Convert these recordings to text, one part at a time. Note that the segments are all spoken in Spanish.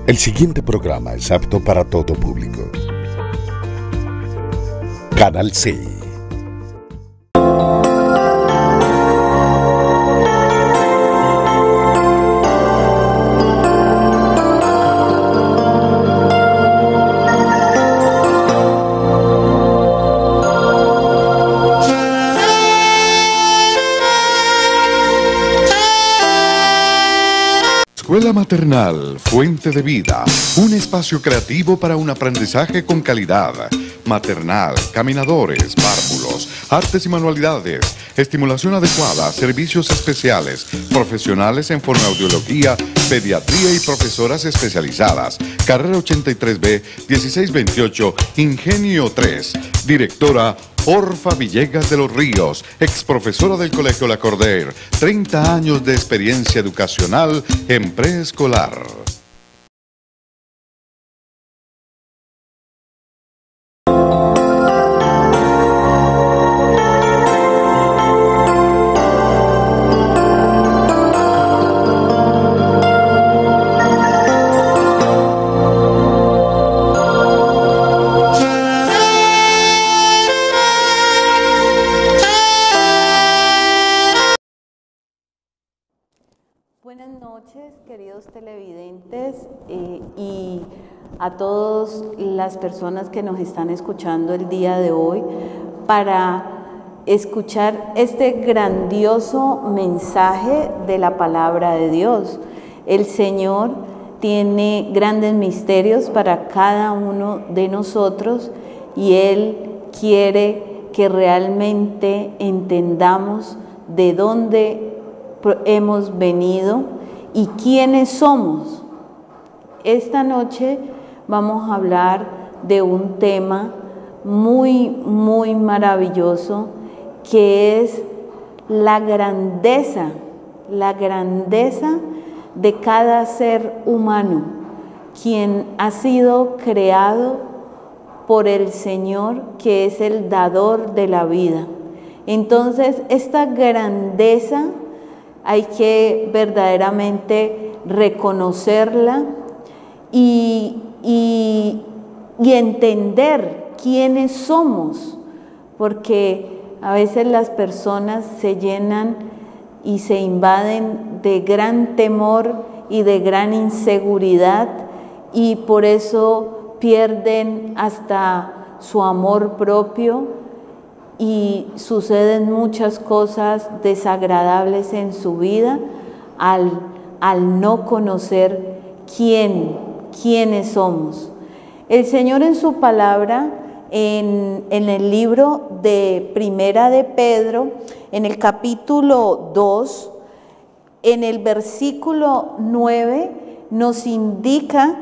El siguiente programa es apto para todo público. Canal C. Escuela Maternal, Fuente de Vida, un espacio creativo para un aprendizaje con calidad. Maternal, caminadores, párvulos, artes y manualidades, estimulación adecuada, servicios especiales, profesionales en fonoaudiología, pediatría y profesoras especializadas. Carrera 83B, 1628, Ingenio 3. Directora Orfa Villegas de los Ríos, ex profesora del Colegio La Corder, 30 años de experiencia educacional en preescolar. Buenas noches, queridos televidentes y a todas las personas que nos están escuchando el día de hoy para escuchar este grandioso mensaje de la palabra de Dios. El Señor tiene grandes misterios para cada uno de nosotros y Él quiere que realmente entendamos de dónde hemos venido y quiénes somos. Esta noche vamos a hablar de un tema muy maravilloso, que es la grandeza de cada ser humano, quien ha sido creado por el Señor, que es el dador de la vida. Entonces, esta grandeza hay que verdaderamente reconocerla y entender quiénes somos, porque a veces las personas se llenan y se invaden de gran temor y de gran inseguridad y por eso pierden hasta su amor propio y suceden muchas cosas desagradables en su vida al no conocer quiénes somos. El Señor en su palabra, en el libro de Primera de Pedro, en el capítulo 2, en el versículo 9, nos indica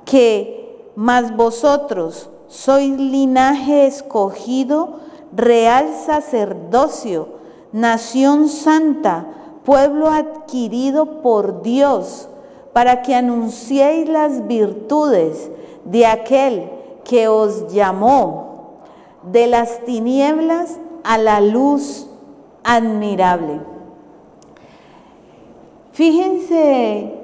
que mas vosotros sois linaje escogido, real sacerdocio, nación santa, pueblo adquirido por Dios, para que anunciéis las virtudes de aquel que os llamó de las tinieblas a la luz admirable. Fíjense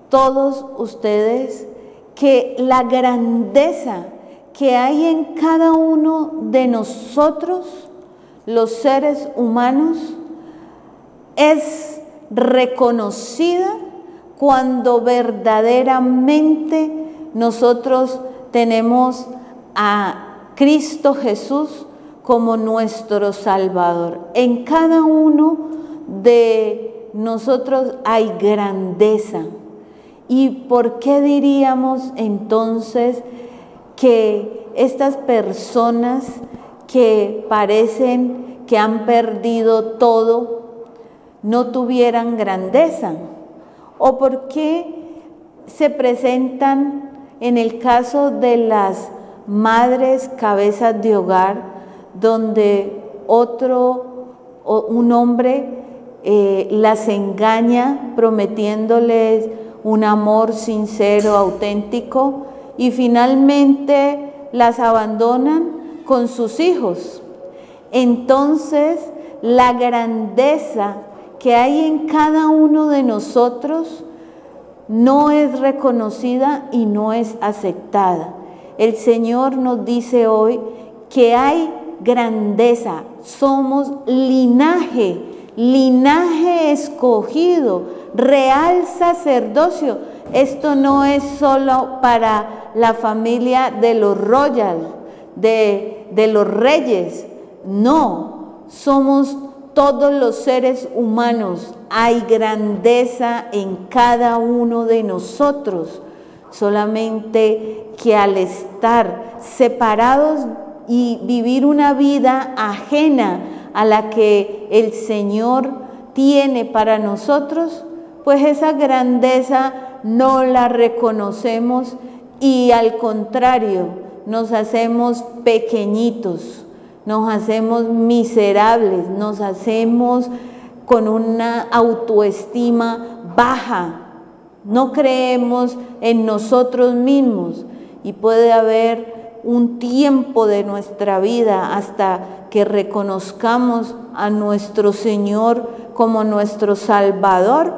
todos ustedes que la grandeza que hay en cada uno de nosotros, los seres humanos, es reconocida cuando verdaderamente nosotros tenemos a Cristo Jesús como nuestro Salvador. En cada uno de nosotros hay grandeza. ¿Y por qué diríamos entonces que estas personas que parecen que han perdido todo no tuvieran grandeza? ¿O por qué se presentan en el caso de las madres cabezas de hogar, donde un hombre las engaña prometiéndoles un amor sincero, auténtico, y finalmente las abandonan con sus hijos? Entonces, la grandeza que hay en cada uno de nosotros no es reconocida y no es aceptada. El Señor nos dice hoy que hay grandeza, somos linaje escogido, real sacerdocio. Esto no es solo para la familia de los royal, de los reyes, no, somos todos los seres humanos. Hay grandeza en cada uno de nosotros, solamente que al estar separados y vivir una vida ajena a la que el Señor tiene para nosotros, pues esa grandeza no la reconocemos y al contrario, nos hacemos pequeñitos, nos hacemos miserables, nos hacemos con una autoestima baja, no creemos en nosotros mismos y puede haber un tiempo de nuestra vida hasta que reconozcamos a nuestro Señor como nuestro Salvador,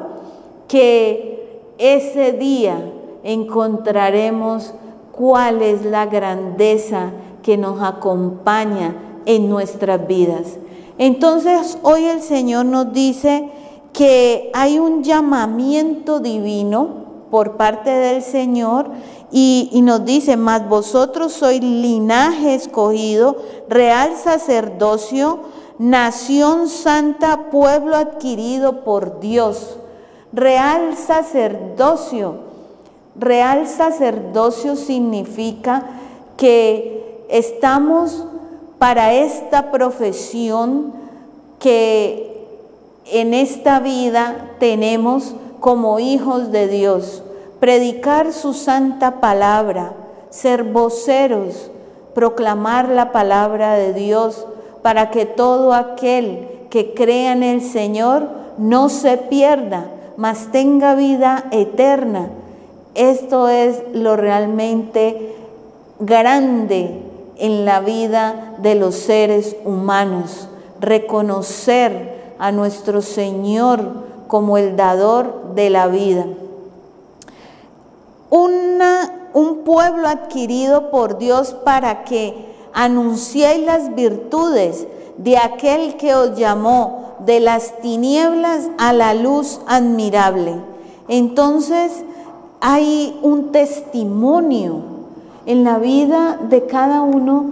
que ese día encontraremos cuál es la grandeza que nos acompaña en nuestras vidas. Entonces, hoy el Señor nos dice que hay un llamamiento divino por parte del Señor y nos dice: mas vosotros sois linaje escogido, real sacerdocio, nación santa, pueblo adquirido por Dios. Real sacerdocio significa que estamos para esta profesión que en esta vida tenemos como hijos de Dios: predicar su santa palabra, ser voceros, proclamar la palabra de Dios para que todo aquel que crea en el Señor no se pierda, mas tenga vida eterna. Esto es lo realmente grande en la vida de los seres humanos, reconocer a nuestro Señor como el dador de la vida. Un pueblo adquirido por Dios para que anunciéis las virtudes de aquel que os llamó de las tinieblas a la luz admirable. Entonces hay un testimonio en la vida de cada uno,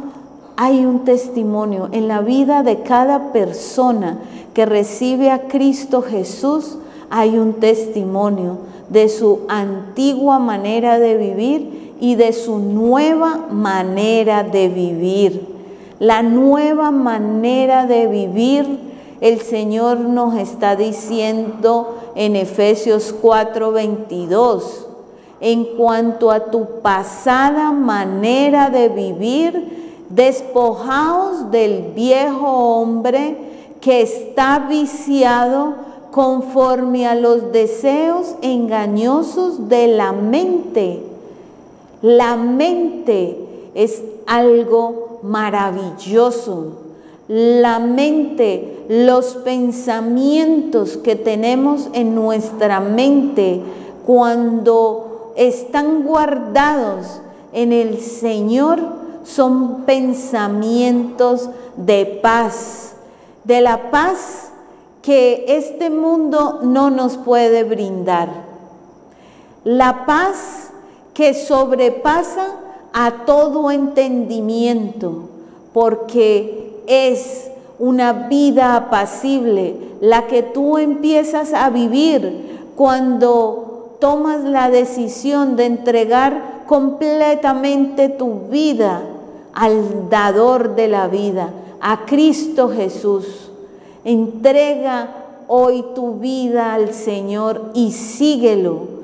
hay un testimonio en la vida de cada persona que recibe a Cristo Jesús. Hay un testimonio de su antigua manera de vivir y de su nueva manera de vivir. La nueva manera de vivir, el Señor nos está diciendo en Efesios 4:22, en cuanto a tu pasada manera de vivir, despojaos del viejo hombre que está viciado conforme a los deseos engañosos de la mente. La mente es algo maravilloso. La mente, los pensamientos que tenemos en nuestra mente, cuando están guardados en el Señor, son pensamientos de paz, de la paz que este mundo no nos puede brindar. La paz que sobrepasa a todo entendimiento, porque es una vida apacible la que tú empiezas a vivir cuando tomas la decisión de entregar completamente tu vida al dador de la vida, a Cristo Jesús. Entrega hoy tu vida al Señor y síguelo.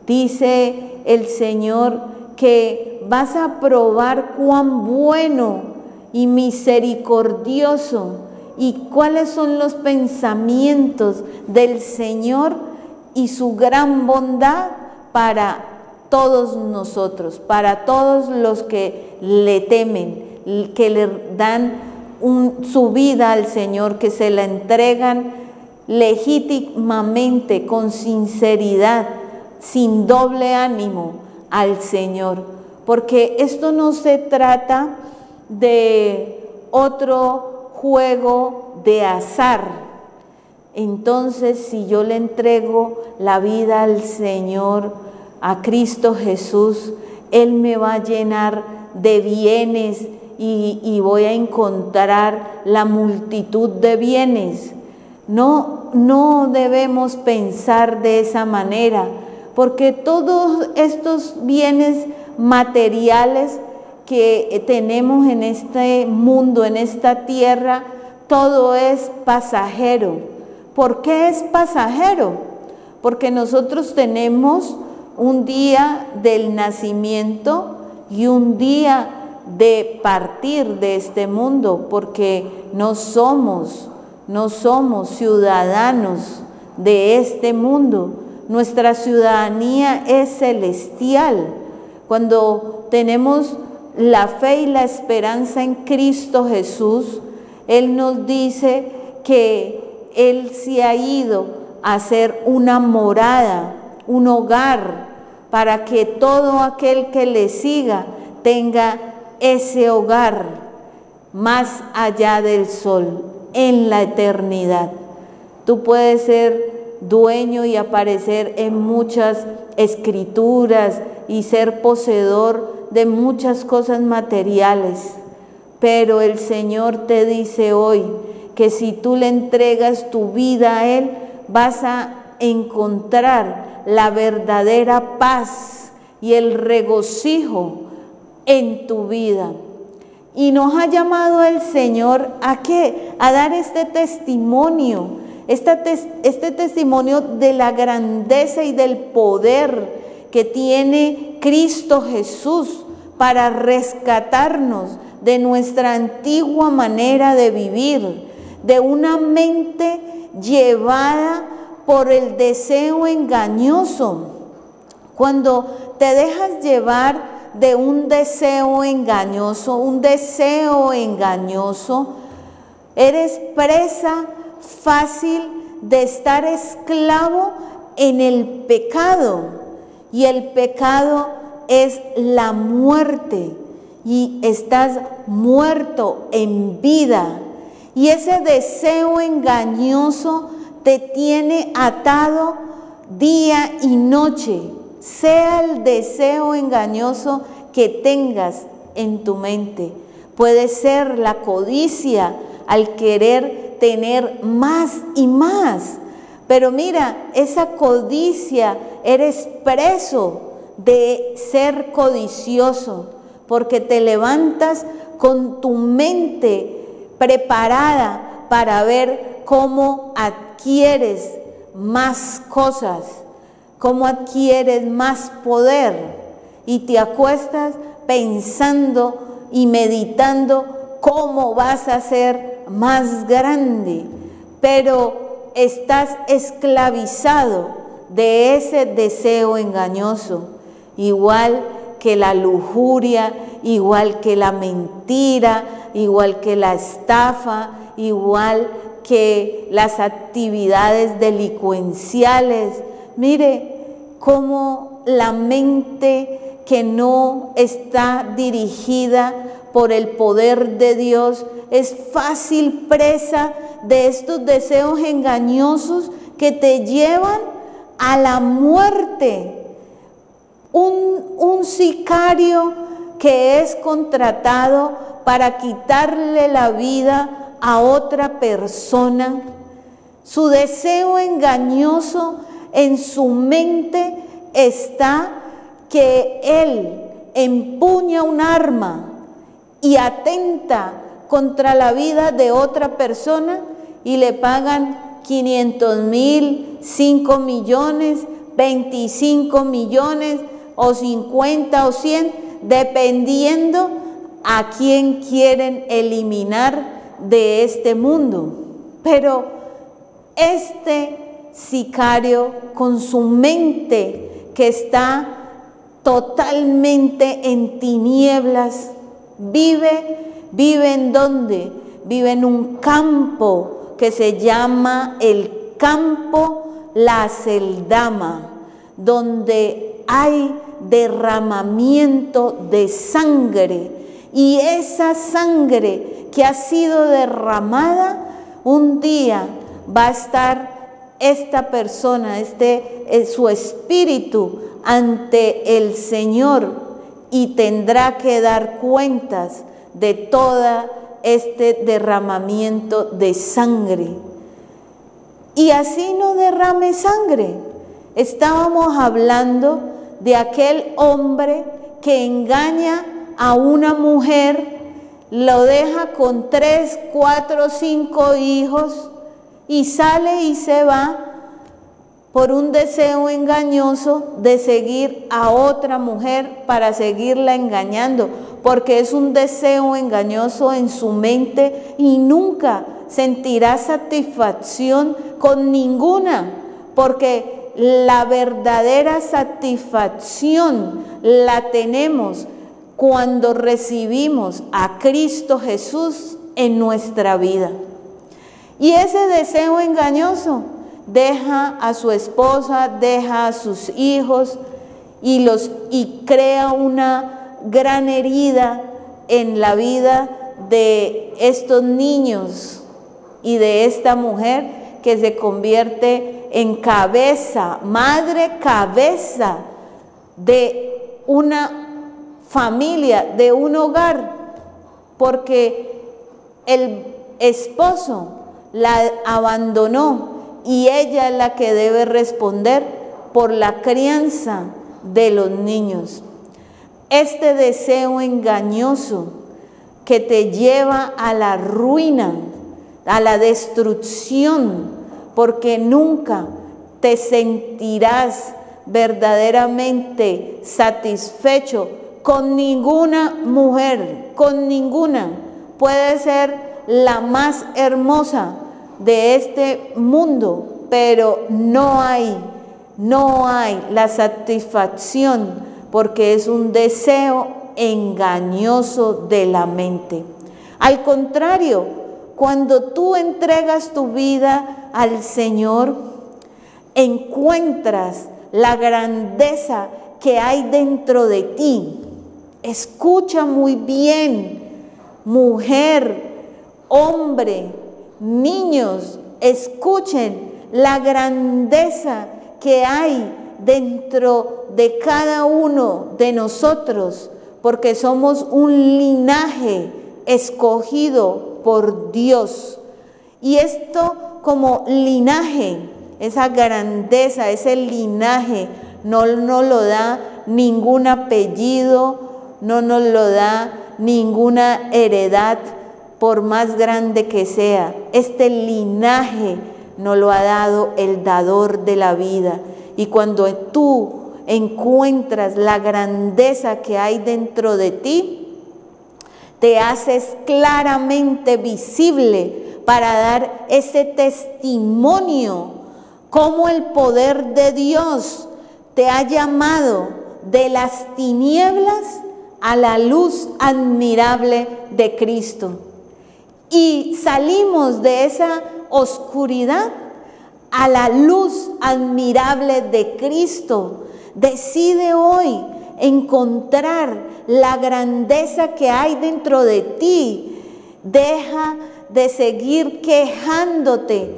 Dice el Señor que vas a probar cuán bueno y misericordioso y cuáles son los pensamientos del Señor y su gran bondad para todos nosotros, para todos los que le temen, que le dan su vida al Señor, que se la entregan legítimamente, con sinceridad, sin doble ánimo al Señor, porque esto no se trata de otro juego de azar. Entonces, si yo le entrego la vida al Señor, a Cristo Jesús, Él me va a llenar de bienes y voy a encontrar la multitud de bienes. No debemos pensar de esa manera, porque todos estos bienes materiales que tenemos en este mundo, en esta tierra, todo es pasajero. ¿Por qué es pasajero? Porque nosotros tenemos un día del nacimiento y un día de partir de este mundo, porque no somos ciudadanos de este mundo. Nuestra ciudadanía es celestial. Cuando tenemos la fe y la esperanza en Cristo Jesús, Él nos dice que Él se ha ido a hacer una morada, un hogar, para que todo aquel que le siga tenga ese hogar más allá del sol, en la eternidad. Tú puedes ser dueño y aparecer en muchas escrituras y ser poseedor de muchas cosas materiales, pero el Señor te dice hoy que si tú le entregas tu vida a Él, vas a encontrar la verdadera paz y el regocijo en tu vida. Y nos ha llamado el Señor ¿a qué? A dar este testimonio, este testimonio de la grandeza y del poder que tiene Cristo Jesús para rescatarnos de nuestra antigua manera de vivir, de una mente llevada por el deseo engañoso. Cuando te dejas llevar de un deseo engañoso, eres presa fácil de estar esclavo en el pecado, y el pecado es la muerte, y estás muerto en vida, y ese deseo engañoso te tiene atado día y noche. Sea el deseo engañoso que tengas en tu mente. Puede ser la codicia al querer tener más y más. Pero mira, esa codicia, eres preso de ser codicioso, porque te levantas con tu mente preparada para ver cómo adquieres más cosas, cómo adquieres más poder, y te acuestas pensando y meditando cómo vas a ser más grande, pero estás esclavizado de ese deseo engañoso, igual que la lujuria, igual que la mentira, igual que la estafa, igual que las actividades delincuenciales. Mire cómo la mente que no está dirigida por el poder de Dios es fácil presa de estos deseos engañosos que te llevan a la muerte. Un sicario que es contratado para quitarle la vida a otra persona, su deseo engañoso en su mente está que él empuña un arma y atenta contra la vida de otra persona y le pagan 500,000, 5 millones, 25 millones o 50 o 100, dependiendo a quién quieren eliminar de este mundo. Pero este sicario, con su mente que está totalmente en tinieblas, vive ¿en dónde? Vive en un campo que se llama el campo La Aceldama, donde hay derramamiento de sangre, y esa sangre que ha sido derramada, un día va a estar esta persona, su espíritu ante el Señor, y tendrá que dar cuentas de todo este derramamiento de sangre. Y así no derrame sangre. Estábamos hablando de aquel hombre que engaña a una mujer, lo deja con 3, 4, 5 hijos y sale y se va por un deseo engañoso de seguir a otra mujer para seguirla engañando, porque es un deseo engañoso en su mente y nunca sentirá satisfacción con ninguna, porque la verdadera satisfacción la tenemos cuando recibimos a Cristo Jesús en nuestra vida. Y ese deseo engañoso deja a su esposa, deja a sus hijos y crea una gran herida en la vida de estos niños y de esta mujer, que se convierte en cabeza, madre cabeza de una familia, de un hogar, porque el esposo la abandonó y ella es la que debe responder por la crianza de los niños. Este deseo engañoso que te lleva a la ruina, a la destrucción, porque nunca te sentirás verdaderamente satisfecho con ninguna mujer, con ninguna. Puede ser la más hermosa de este mundo, pero no hay la satisfacción, porque es un deseo engañoso de la mente. Al contrario, cuando tú entregas tu vida al Señor, encuentras la grandeza que hay dentro de ti. Escucha muy bien, mujer, hombre, niños, escuchen la grandeza que hay dentro de cada uno de nosotros, porque somos un linaje escogido por Dios. Y esto como linaje, esa grandeza, ese linaje, no nos lo da ningún apellido, no nos lo da ninguna heredad, por más grande que sea. Este linaje nos lo ha dado el dador de la vida. Y cuando tú encuentras la grandeza que hay dentro de ti, te haces claramente visible para dar ese testimonio, cómo el poder de Dios te ha llamado de las tinieblas a la luz admirable de Cristo. Y salimos de esa oscuridad a la luz admirable de Cristo. Decide hoy encontrar la grandeza que hay dentro de ti. Deja de seguir quejándote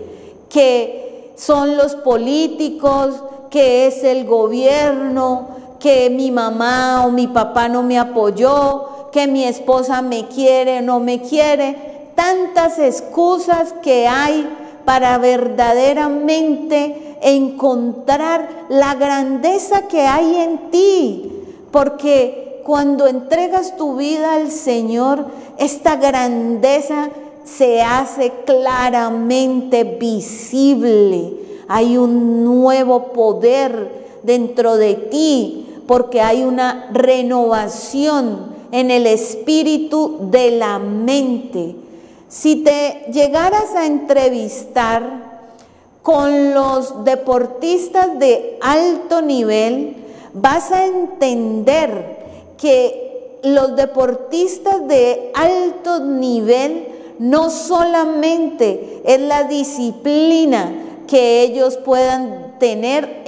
que son los políticos, que es el gobierno, que mi mamá o mi papá no me apoyó, que mi esposa me quiere o no me quiere. Tantas excusas que hay para verdaderamente encontrar la grandeza que hay en ti, porque cuando entregas tu vida al Señor, esta grandeza se hace claramente visible. Hay un nuevo poder dentro de ti, porque hay una renovación en el espíritu de la mente. Si te llegaras a entrevistar con los deportistas de alto nivel, vas a entender que los deportistas de alto nivel no solamente es la disciplina que ellos puedan tener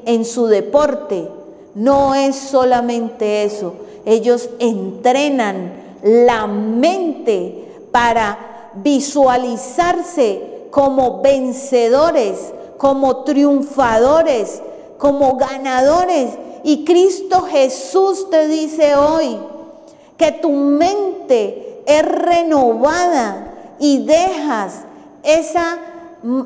en su deporte. No es solamente eso. Ellos entrenan la mente para visualizarse como vencedores, como triunfadores, como ganadores. Y Cristo Jesús te dice hoy que tu mente es renovada y dejas esa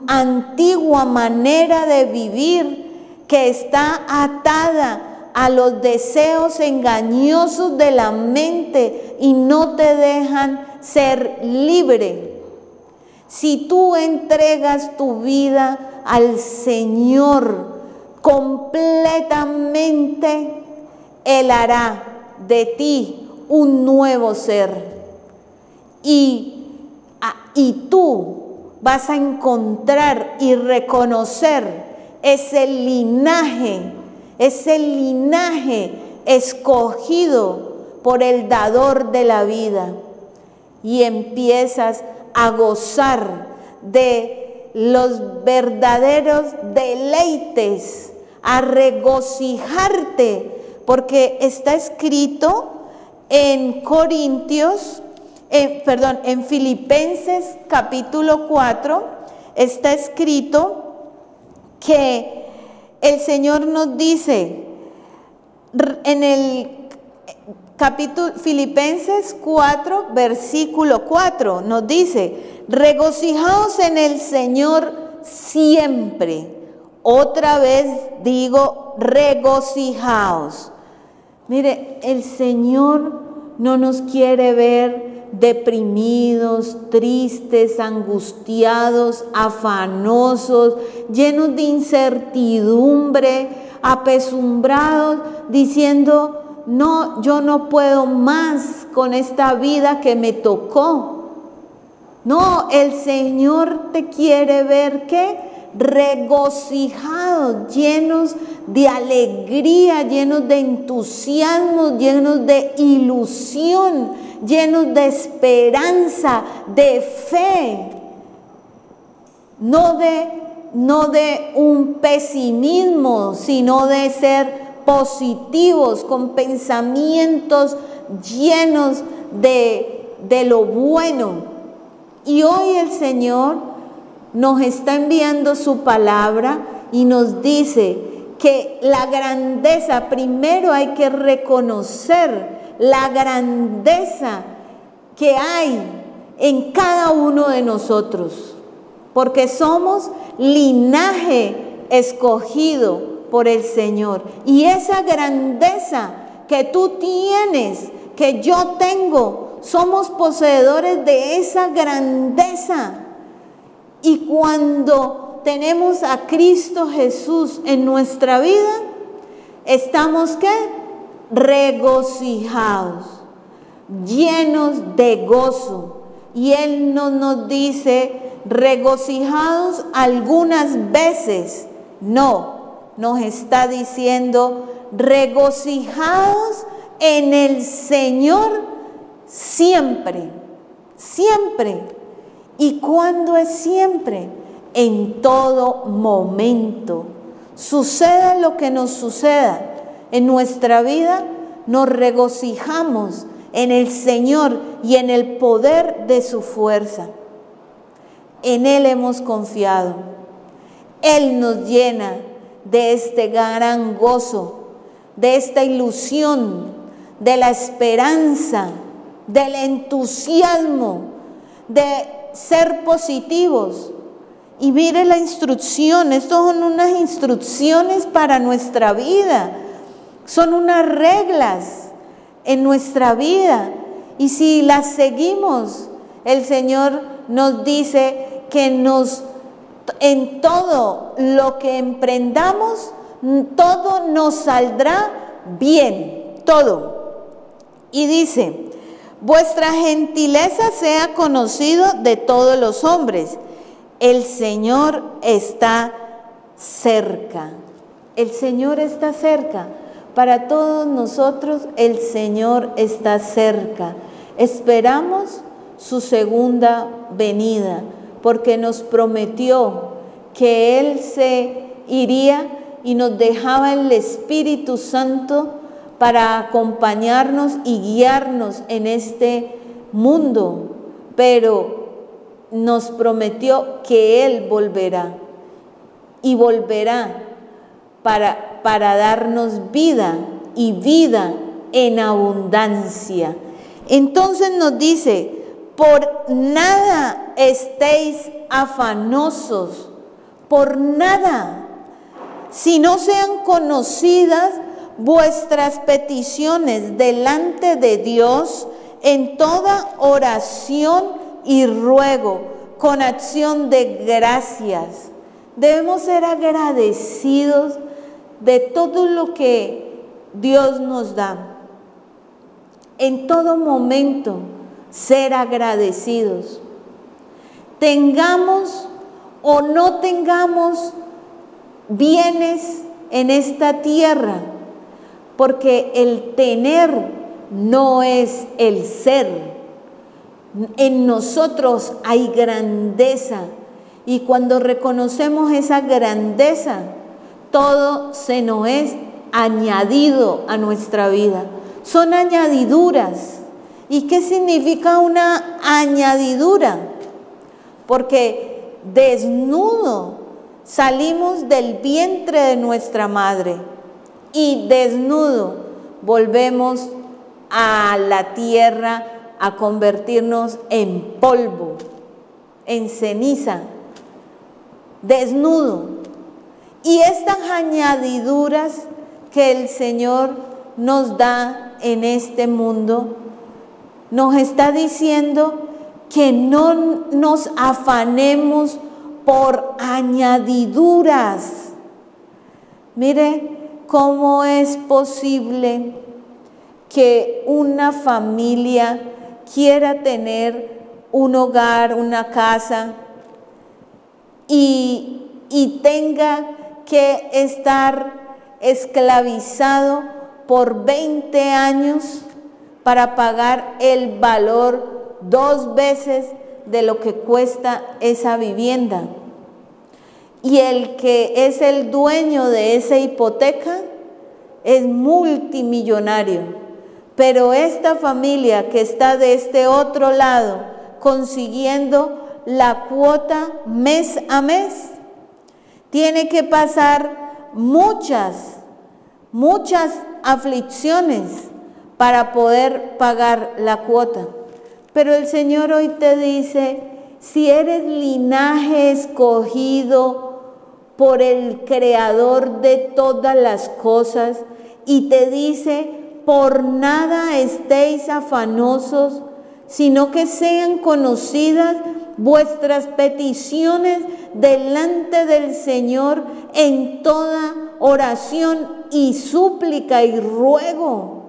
antigua manera de vivir que está atada a los deseos engañosos de la mente y no te dejan ser libre. Si tú entregas tu vida al Señor completamente, Él hará de ti un nuevo ser. Y tú vas a encontrar y reconocer ese linaje escogido por el dador de la vida. Y empiezas a gozar de los verdaderos deleites, a regocijarte, porque está escrito en en Filipenses capítulo 4, está escrito que el Señor nos dice en el capítulo Filipenses 4, versículo 4, nos dice: regocijaos en el Señor siempre. Otra vez digo, regocijaos. Mire, el Señor no nos quiere ver deprimidos, tristes, angustiados, afanosos, llenos de incertidumbre, apesumbrados, diciendo: no, yo no puedo más con esta vida que me tocó. No, el Señor te quiere ver ¿qué? Regocijados, llenos de alegría, llenos de entusiasmo, llenos de ilusión, llenos de esperanza, de fe, no de un pesimismo, sino de ser positivos, con pensamientos llenos de lo bueno. Y hoy el Señor nos está enviando su palabra y nos dice que la grandeza, primero hay que reconocer la grandeza que hay en cada uno de nosotros, porque somos linaje escogido por el Señor. Y esa grandeza que tú tienes, que yo tengo, somos poseedores de esa grandeza. Y cuando tenemos a Cristo Jesús en nuestra vida, estamos ¿qué? Regocijados, llenos de gozo. Y Él no nos dice regocijados algunas veces, no, nos está diciendo regocijados en el Señor siempre, siempre. ¿Y cuándo es siempre? En todo momento. Suceda lo que nos suceda en nuestra vida, nos regocijamos en el Señor y en el poder de su fuerza. En Él hemos confiado. Él nos llena de este gran gozo, de esta ilusión, de la esperanza, del entusiasmo, de ser positivos. Y mire la instrucción, estas son unas instrucciones para nuestra vida, son unas reglas en nuestra vida, y si las seguimos, el Señor nos dice que en todo lo que emprendamos, todo nos saldrá bien, todo. Y dice: vuestra gentileza sea conocido de todos los hombres. El Señor está cerca. El Señor está cerca. Para todos nosotros el Señor está cerca. Esperamos su segunda venida, porque nos prometió que Él se iría y nos dejaba el Espíritu Santo para acompañarnos y guiarnos en este mundo, pero nos prometió que Él volverá y volverá para darnos vida y vida en abundancia. Entonces nos dice, por nada estéis afanosos, por nada, si no sean conocidas vuestras peticiones delante de Dios en toda oración y ruego, con acción de gracias. Debemos ser agradecidos de todo lo que Dios nos da. En todo momento, ser agradecidos. Tengamos o no tengamos bienes en esta tierra, porque el tener no es el ser. En nosotros hay grandeza, y cuando reconocemos esa grandeza, todo se nos es añadido a nuestra vida. Son añadiduras. ¿Y qué significa una añadidura? Porque desnudo salimos del vientre de nuestra madre y desnudo volvemos a la tierra a convertirnos en polvo, en ceniza, desnudo. Y estas añadiduras que el Señor nos da en este mundo, nos está diciendo que no nos afanemos por añadiduras. Mire cómo es posible que una familia quiera tener un hogar, una casa, y tenga que estar esclavizado por 20 años para pagar el valor 2 veces de lo que cuesta esa vivienda. Y el que es el dueño de esa hipoteca es multimillonario. Pero esta familia que está de este otro lado consiguiendo la cuota mes a mes, tiene que pasar muchas aflicciones para poder pagar la cuota. Pero el Señor hoy te dice, si eres linaje escogido por el Creador de todas las cosas, y te dice, por nada estéis afanosos, sino que sean conocidas vuestras peticiones delante del Señor en toda oración y súplica y ruego,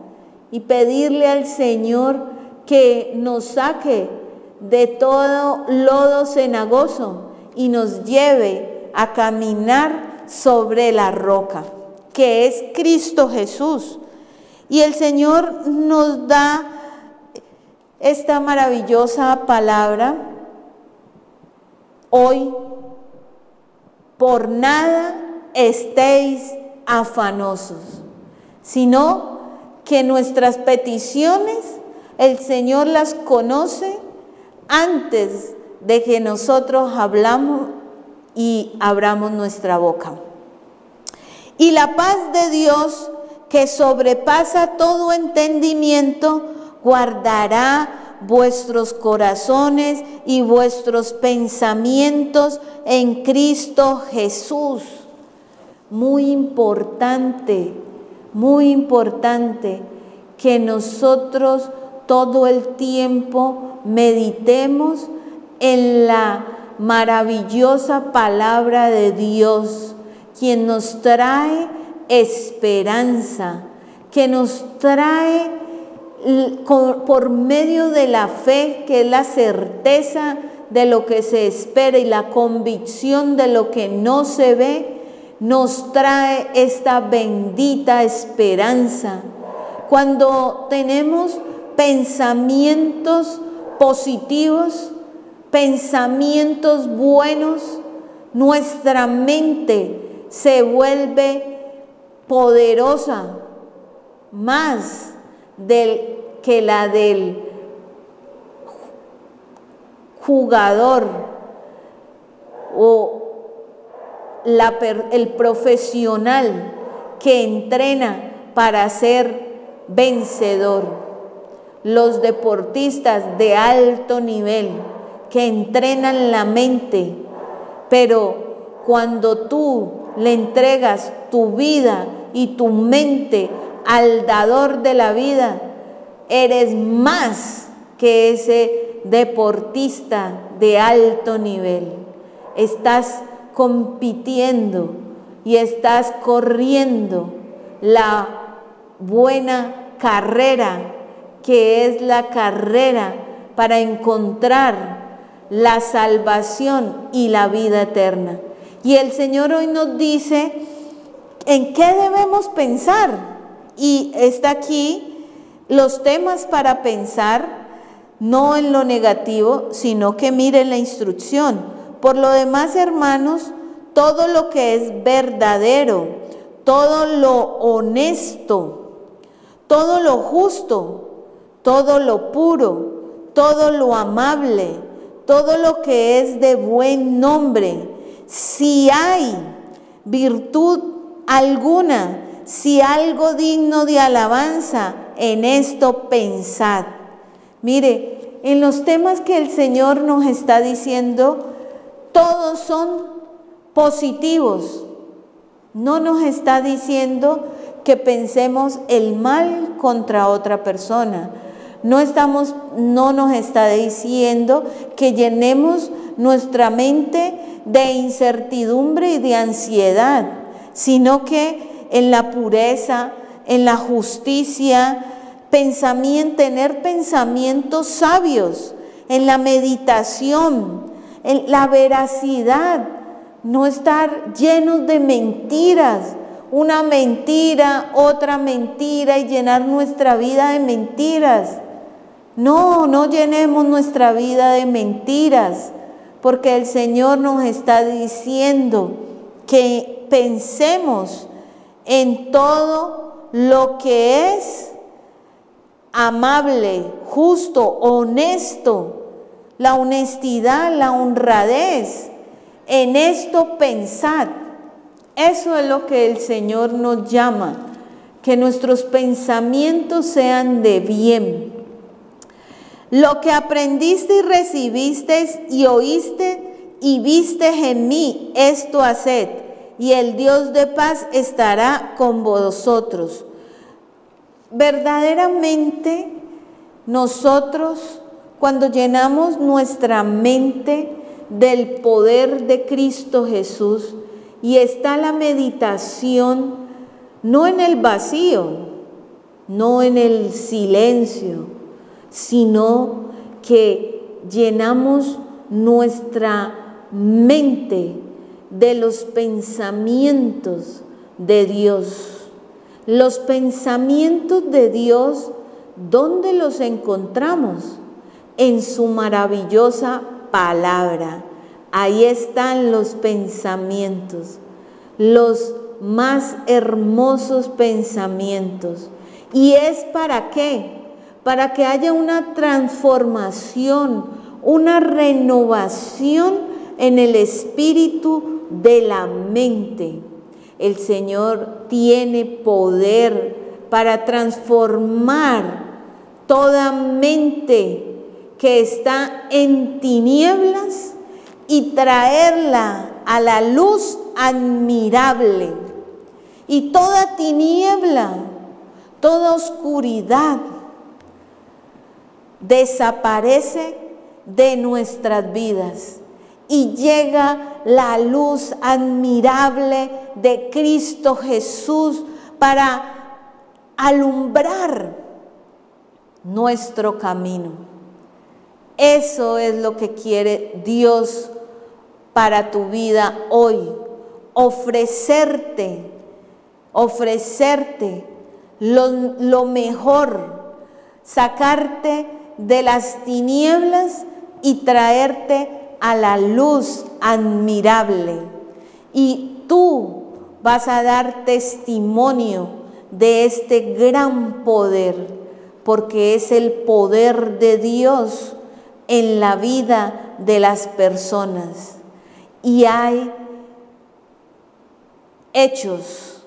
y pedirle al Señor que nos saque de todo lodo cenagoso y nos lleve a caminar sobre la roca, que es Cristo Jesús. Y el Señor nos da esta maravillosa palabra hoy: por nada estéis afanosos, sino que nuestras peticiones el Señor las conoce antes de que nosotros hablamos y abramos nuestra boca. Y la paz de Dios, que sobrepasa todo entendimiento, guardará vuestros corazones y vuestros pensamientos en Cristo Jesús. Muy importante que nosotros todo el tiempo meditemos en la maravillosa palabra de Dios, quien nos trae esperanza, que nos trae por medio de la fe, que es la certeza de lo que se espera y la convicción de lo que no se ve, nos trae esta bendita esperanza. Cuando tenemos pensamientos positivos, pensamientos buenos, nuestra mente se vuelve poderosa más que la del jugador o el profesional que entrena para ser vencedor. Los deportistas de alto nivel que entrenan la mente, pero cuando tú le entregas tu vida y tu mente al dador de la vida, eres más que ese deportista de alto nivel. Estás compitiendo y estás corriendo la buena carrera, que es la carrera para encontrar la salvación y la vida eterna. Y el Señor hoy nos dice en qué debemos pensar, y está aquí los temas para pensar, no en lo negativo, sino que miren la instrucción. Por lo demás, hermanos, todo lo que es verdadero, todo lo honesto, todo lo justo, todo lo puro, todo lo amable, todo lo que es de buen nombre, si hay virtud alguna, si algo digno de alabanza, en esto pensad. Mire, en los temas que el Señor nos está diciendo, todos son positivos. No nos está diciendo que pensemos el mal contra otra persona. No nos está diciendo que llenemos nuestra mente de incertidumbre y de ansiedad, sino que en la pureza, en la justicia, tener pensamientos sabios, en la meditación, en la veracidad, no estar llenos de mentiras, una mentira, otra mentira, y llenar nuestra vida de mentiras. No llenemos nuestra vida de mentiras, porque el Señor nos está diciendo que pensemos en todo lo que es amable, justo, honesto, la honestidad, la honradez. En esto pensad. Eso es lo que el Señor nos llama, que nuestros pensamientos sean de bien. Lo que aprendiste y recibiste y oíste y viste en mí, esto haced, y el Dios de paz estará con vosotros. Verdaderamente, nosotros, cuando llenamos nuestra mente del poder de Cristo Jesús, y está la meditación no en el vacío, no en el silencio, sino que llenamos nuestra mente de los pensamientos de Dios. Los pensamientos de Dios, ¿dónde los encontramos? En su maravillosa palabra. Ahí están los pensamientos, los más hermosos pensamientos. ¿Y es para qué? Para que haya una transformación, una renovación en el espíritu de la mente. El Señor tiene poder para transformar toda mente que está en tinieblas y traerla a la luz admirable. Y toda tiniebla, toda oscuridad desaparece de nuestras vidas y llega la luz admirable de Cristo Jesús para alumbrar nuestro camino. Eso es lo que quiere Dios para tu vida hoy, ofrecerte lo mejor, sacarte de las tinieblas y traerte a la luz admirable. Y tú, vas a dar testimonio de este gran poder, porque es el poder de Dios en la vida de las personas. Y hay hechos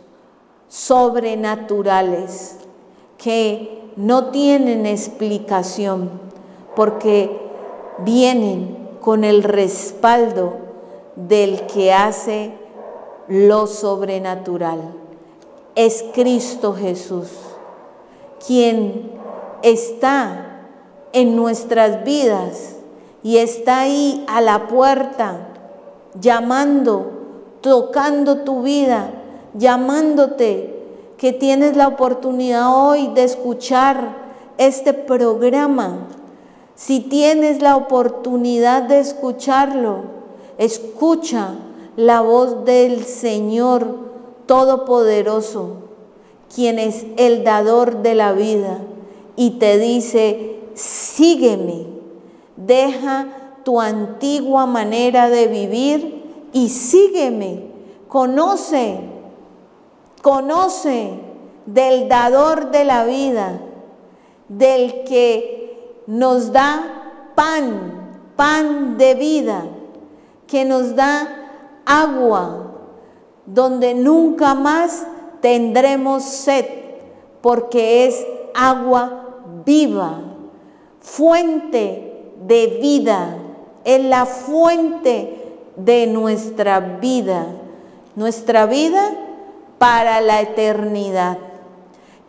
sobrenaturales que no tienen explicación, porque vienen con el respaldo del que hace lo sobrenatural. Es Cristo Jesús, quien está en nuestras vidas y está ahí a la puerta, llamando, tocando tu vida, llamándote, que tienes la oportunidad hoy de escuchar este programa. Si tienes la oportunidad de escucharlo, escucha la voz del Señor Todopoderoso, quien es el dador de la vida, y te dice: sígueme, deja tu antigua manera de vivir y sígueme, conoce del dador de la vida, del que nos da pan de vida, que nos da agua, donde nunca más tendremos sed, porque es agua viva, fuente de vida, es la fuente de nuestra vida para la eternidad.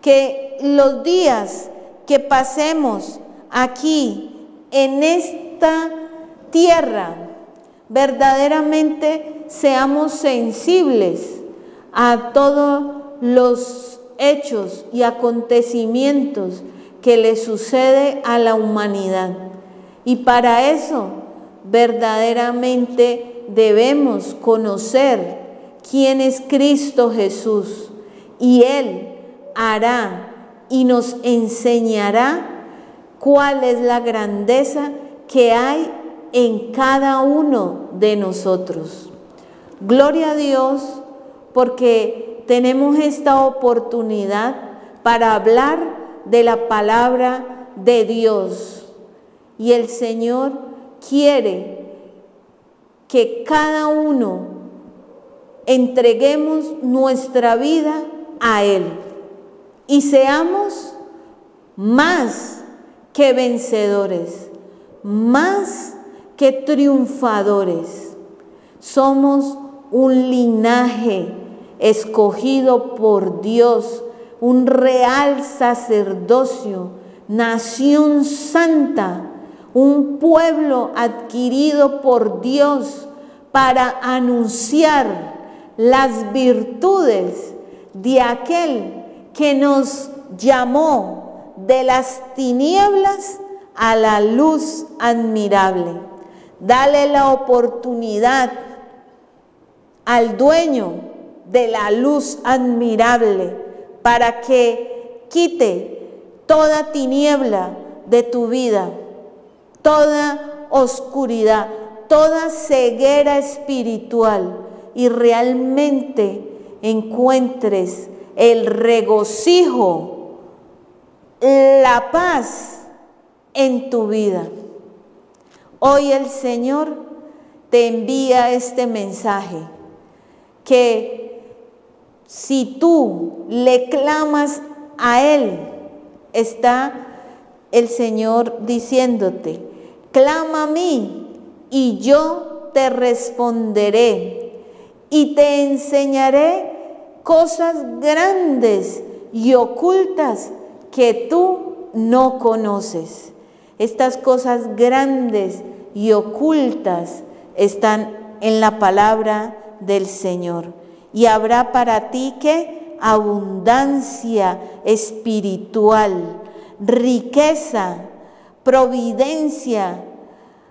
Que los días que pasemos aquí en esta tierra, verdaderamente seamos sensibles a todos los hechos y acontecimientos que le sucede a la humanidad. Y para eso verdaderamente debemos conocer quién es Cristo Jesús, y Él hará y nos enseñará cuál es la grandeza que hay en cada uno de nosotros. Gloria a Dios, porque tenemos esta oportunidad para hablar de la palabra de Dios, y el Señor quiere que cada uno entreguemos nuestra vida a Él y seamos más que vencedores, más que triunfadores. Somos un linaje escogido por Dios, un real sacerdocio, nación santa, un pueblo adquirido por Dios para anunciar las virtudes de aquel que nos llamó de las tinieblas a la luz admirable. Dale la oportunidad al dueño de la luz admirable para que quite toda tiniebla de tu vida, toda oscuridad, toda ceguera espiritual, y realmente encuentres el regocijo, la paz en tu vida. Hoy el Señor te envía este mensaje, que si tú le clamas a Él, está el Señor diciéndote: clama a mí y yo te responderé y te enseñaré cosas grandes y ocultas que tú no conoces. Estas cosas grandes y ocultas están en la palabra del Señor. Y habrá para ti que abundancia espiritual, riqueza, providencia,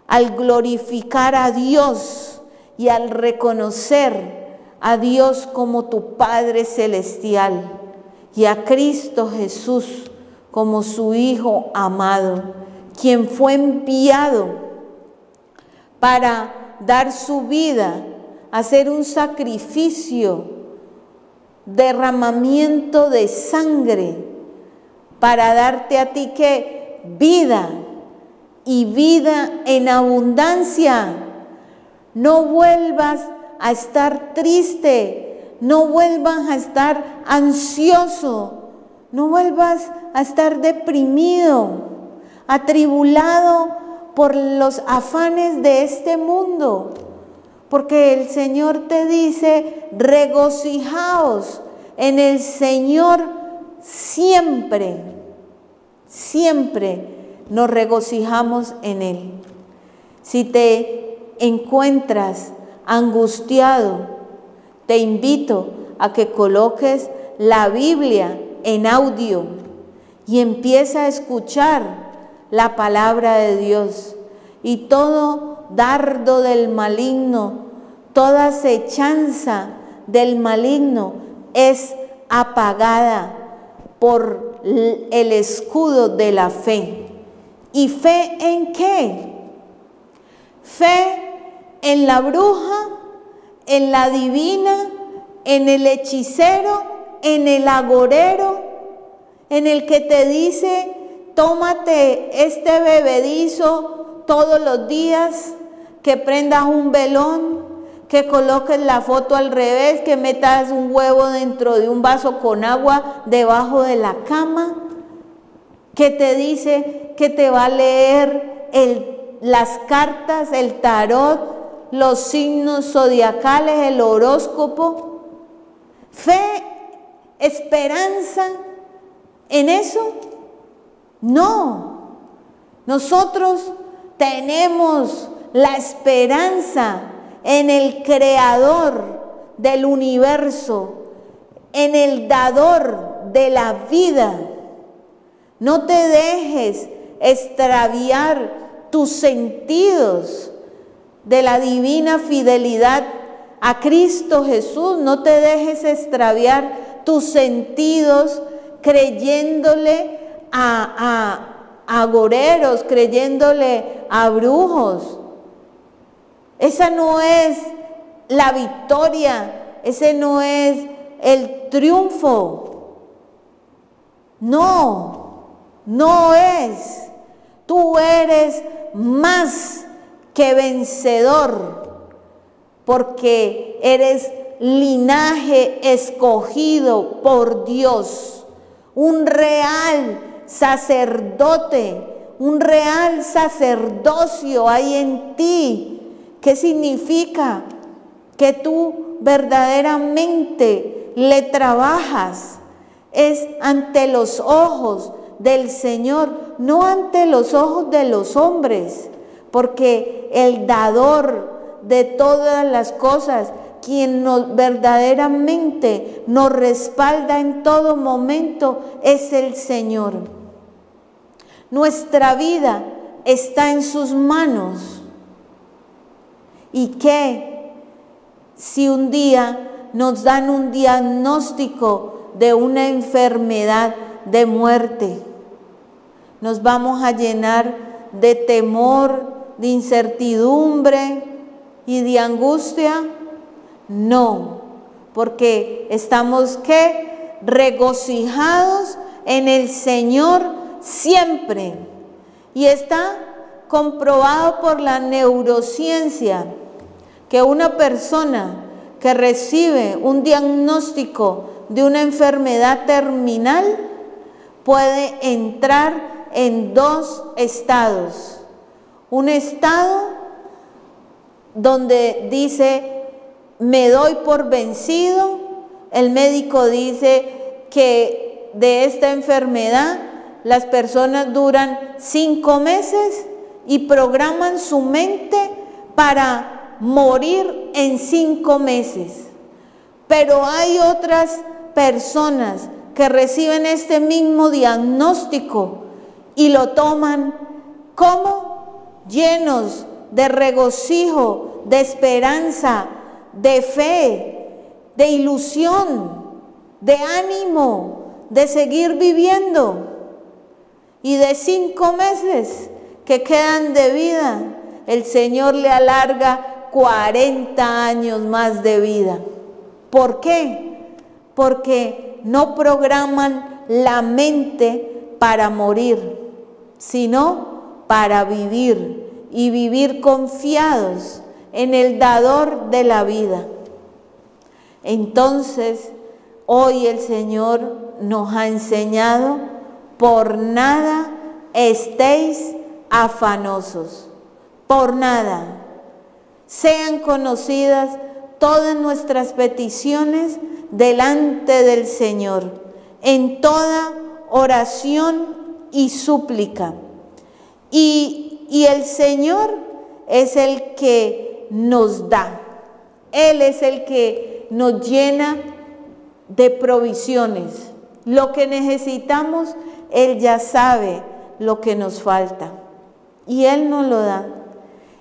al glorificar a Dios y al reconocer a Dios como tu Padre Celestial y a Cristo Jesús como su Hijo amado, quien fue enviado para dar su vida, hacer un sacrificio derramamiento de sangre para darte a ti que vida y vida en abundancia. No vuelvas a estar triste, no vuelvas a estar ansioso, no vuelvas a estar deprimido, atribulado por los afanes de este mundo. Porque el Señor te dice, regocijaos en el Señor siempre, siempre nos regocijamos en Él. Si te encuentras angustiado, te invito a que coloques la Biblia en audio y empieza a escuchar la palabra de Dios, y todo dardo del maligno, toda acechanza del maligno es apagada por el escudo de la fe. ¿Y fe en qué? Fe en la bruja, en la divina, en el hechicero, en el agorero, en el que te dice, tómate este bebedizo todos los días, que prendas un velón, que coloques la foto al revés, que metas un huevo dentro de un vaso con agua debajo de la cama, que te dice que te va a leer las cartas, el tarot, los signos zodiacales, el horóscopo. Fe, esperanza en eso. No, nosotros tenemos la esperanza en el creador del universo, en el dador de la vida. No te dejes extraviar tus sentidos de la divina fidelidad a Cristo Jesús. No te dejes extraviar tus sentidos creyéndole a agoreros, creyéndole a brujos. Esa no es la victoria, ese no es el triunfo. No, no es. Tú eres más que vencedor, porque eres linaje escogido por Dios, un real sacerdote, un real sacerdocio hay en ti. ¿Qué significa? Que tú verdaderamente le trabajas. Es ante los ojos del Señor, no ante los ojos de los hombres, porque el dador de todas las cosas, quien verdaderamente nos respalda en todo momento, es el Señor. Nuestra vida está en sus manos. ¿Y qué si un día nos dan un diagnóstico de una enfermedad de muerte? ¿Nos vamos a llenar de temor, de incertidumbre y de angustia? No, porque estamos ¿qué? Regocijados en el Señor siempre. Y está comprobado por la neurociencia que una persona que recibe un diagnóstico de una enfermedad terminal puede entrar en dos estados. Un estado donde dice, me doy por vencido, el médico dice que de esta enfermedad las personas duran 5 meses y programan su mente para morir en 5 meses. Pero hay otras personas que reciben este mismo diagnóstico y lo toman como llenos de regocijo, de esperanza, de fe, de ilusión, de ánimo, de seguir viviendo. Y de 5 meses que quedan de vida, el Señor le alarga 40 años más de vida. ¿Por qué? porque no programan la mente para morir, sino para vivir y vivir confiados en el dador de la vida. Entonces, hoy el Señor nos ha enseñado: por nada estéis afanosos, por nada. Sean conocidas todas nuestras peticiones delante del Señor, en toda oración y súplica. Y el Señor es el que nos da. Él es el que nos llena de provisiones. Lo que necesitamos, Él ya sabe lo que nos falta. Y Él nos lo da.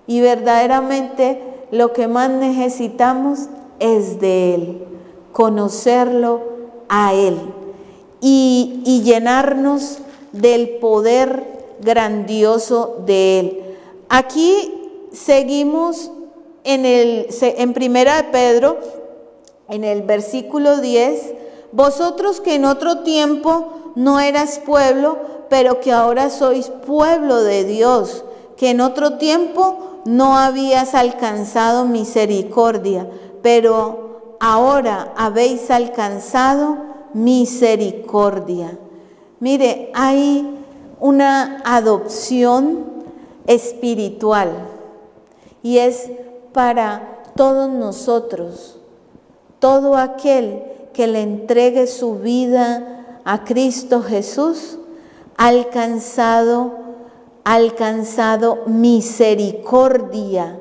Y verdaderamente lo que más necesitamos es de Él. Conocerlo a Él. Y llenarnos del poder grandioso de Él. Aquí seguimos en Primera de Pedro, en el versículo 10, vosotros que en otro tiempo no eras pueblo, pero que ahora sois pueblo de Dios, que en otro tiempo no habías alcanzado misericordia, pero ahora habéis alcanzado misericordia. Mire, hay una adopción espiritual y es para todos nosotros. Todo aquel que le entregue su vida a Cristo Jesús ha alcanzado misericordia.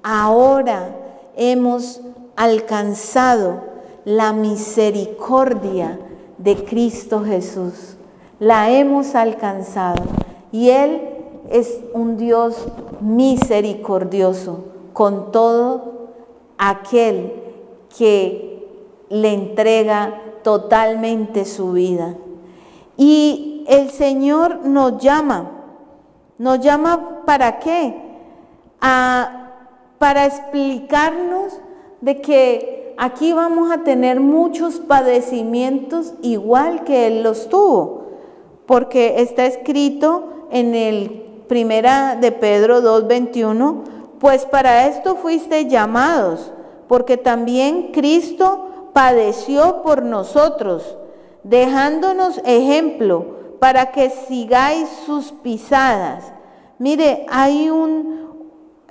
Ahora hemos alcanzado la misericordia de Cristo Jesús. La hemos alcanzado y Él es un Dios misericordioso con todo aquel que le entrega totalmente su vida. Y el Señor nos llama ¿para qué? Para explicarnos de que aquí vamos a tener muchos padecimientos igual que Él los tuvo, porque está escrito en el Primera de Pedro 2:21, pues para esto fuisteis llamados, porque también Cristo padeció por nosotros, dejándonos ejemplo para que sigáis sus pisadas. Mire, hay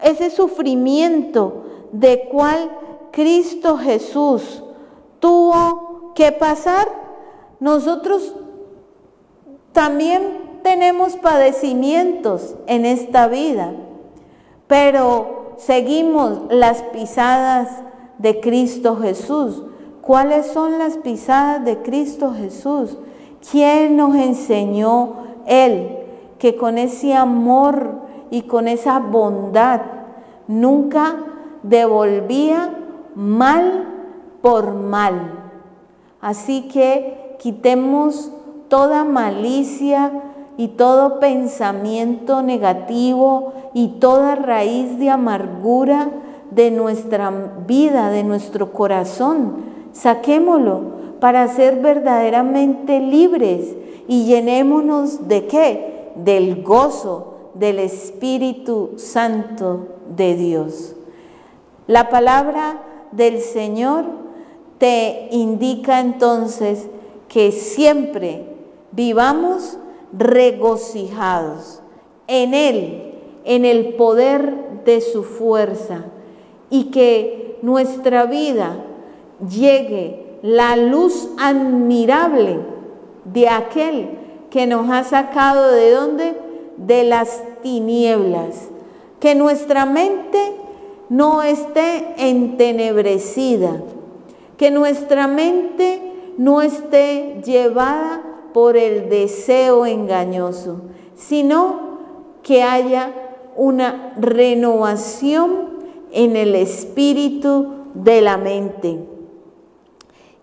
ese sufrimiento de cual Cristo Jesús tuvo que pasar. Nosotros también tenemos padecimientos en esta vida, pero seguimos las pisadas de Cristo Jesús. ¿Cuáles son las pisadas de Cristo Jesús? ¿Quién nos enseñó Él? Que con ese amor y con esa bondad nunca devolvía mal por mal. Así que quitemos toda malicia y todo pensamiento negativo y toda raíz de amargura de nuestra vida, de nuestro corazón. Saquémoslo para ser verdaderamente libres y llenémonos ¿de qué? Del gozo del Espíritu Santo de Dios. La palabra del Señor te indica entonces que siempre vivamos regocijados en Él, en el poder de su fuerza, y que nuestra vida llegue la luz admirable de aquel que nos ha sacado ¿de dónde? De las tinieblas. Que nuestra mente no esté entenebrecida, que nuestra mente no esté llevada por el deseo engañoso, sino que haya una renovación en el espíritu de la mente.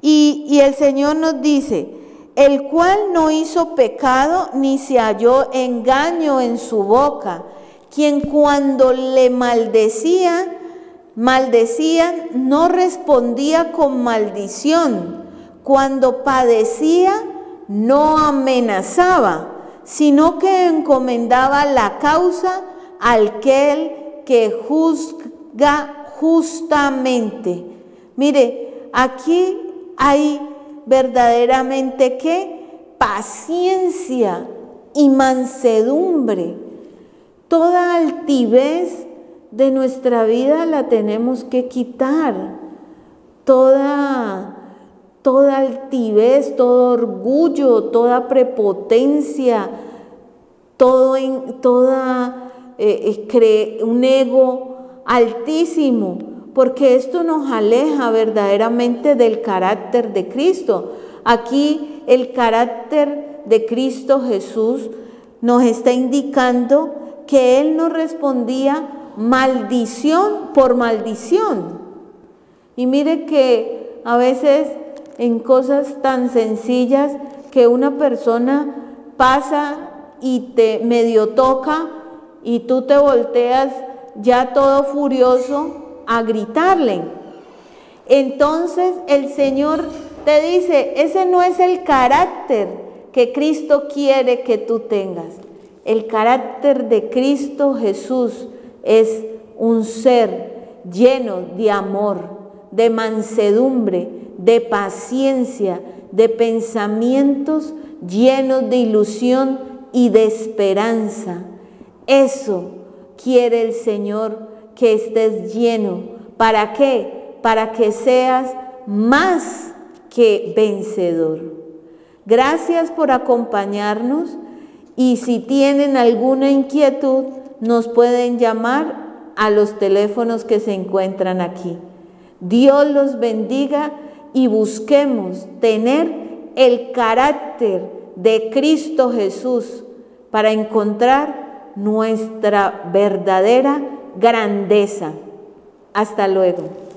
Y el Señor nos dice, el cual no hizo pecado ni se halló engaño en su boca, quien cuando le maldecían no respondía con maldición, cuando padecía, no amenazaba, sino que encomendaba la causa al aquel que juzga justamente. Mire, aquí hay verdaderamente ¿qué? Paciencia y mansedumbre. Toda altivez de nuestra vida la tenemos que quitar. Toda altivez, todo orgullo, toda prepotencia, un ego altísimo, porque esto nos aleja verdaderamente del carácter de Cristo. Aquí el carácter de Cristo Jesús nos está indicando que Él no respondía maldición por maldición. Y mire que a veces en cosas tan sencillas que una persona pasa y te medio toca y tú te volteas ya todo furioso a gritarle. Entonces el Señor te dice, ese no es el carácter que Cristo quiere que tú tengas. El carácter de Cristo Jesús es un ser lleno de amor, de mansedumbre, de paciencia, de pensamientos llenos de ilusión y de esperanza. Eso quiere el Señor, que estés lleno. ¿Para qué? Para que seas más que vencedor. Gracias por acompañarnos, y si tienen alguna inquietud nos pueden llamar a los teléfonos que se encuentran aquí. Dios los bendiga y busquemos tener el carácter de Cristo Jesús para encontrar nuestra verdadera grandeza. Hasta luego.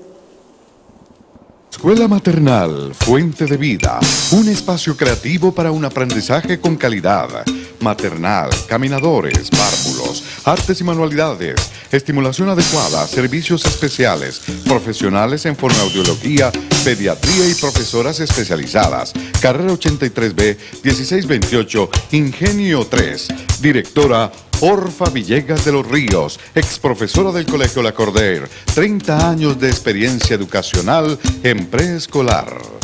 Escuela Maternal Fuente de Vida, un espacio creativo para un aprendizaje con calidad. Maternal, caminadores, párvulos, artes y manualidades, estimulación adecuada, servicios especiales, profesionales en fonoaudiología, pediatría y profesoras especializadas. Carrera 83B, 1628, Ingenio 3. Directora Orfa Villegas de los Ríos, ex profesora del Colegio La Cordaire, 30 años de experiencia educacional en preescolar.